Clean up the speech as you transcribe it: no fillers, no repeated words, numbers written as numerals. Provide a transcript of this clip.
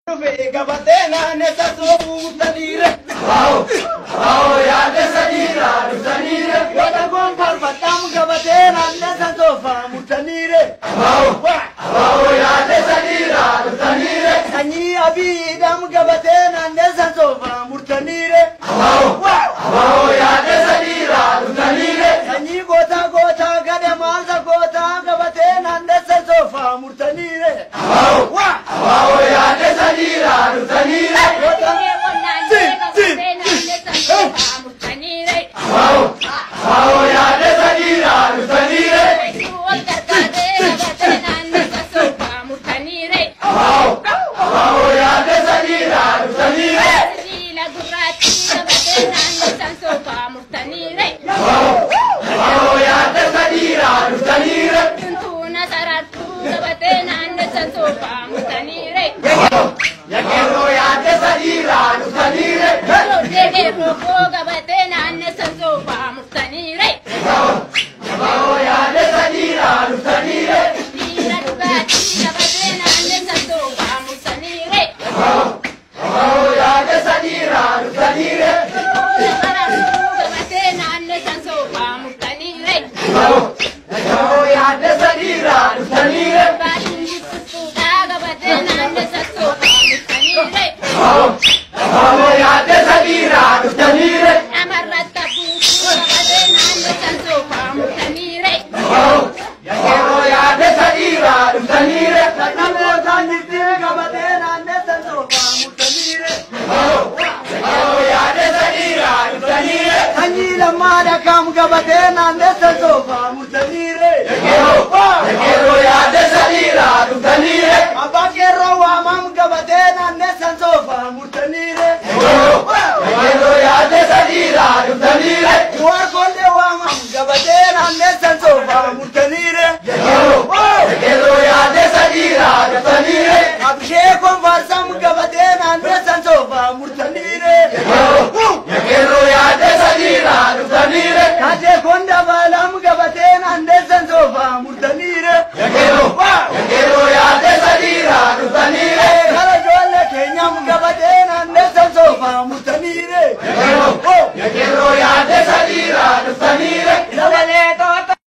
Gabatena nessa sobutanire. Wow, ya desanira, desanire. Wata gon karbatam gabatena nessa sofa mutanire. Wow, ya desanira, desanire. Sanyi abi dam gabatena nessa sofa mutanire. Wow, ya desanira, desanire. Sanyi gota gota gade malza gota gabatena nessa sofa mutanire. Wow, ya desanira, desanire. Wow, ya desanira, desanire. Wow, ya desanira, desanire. Wow, ya desanira, desanire. Ya quiero ya desanira, desanire. Wow, ya desanira, desanire. Wow, ya desanira, desanire. Wow, ya desanira, desanire. Wow, ya desanira, desanire. Ya quiero ya desanira, desanire. Ya desanira, desanire. Sanyi lama da kam gabatena nessa sofa mutanire. Ya quiero ya desanira, desanire. Abakero wa mam gabatena nessa sofa mutanire. Ya quiero ya desanira, desanire. Wa konde wa mam gabatena nessa sofa mutanire.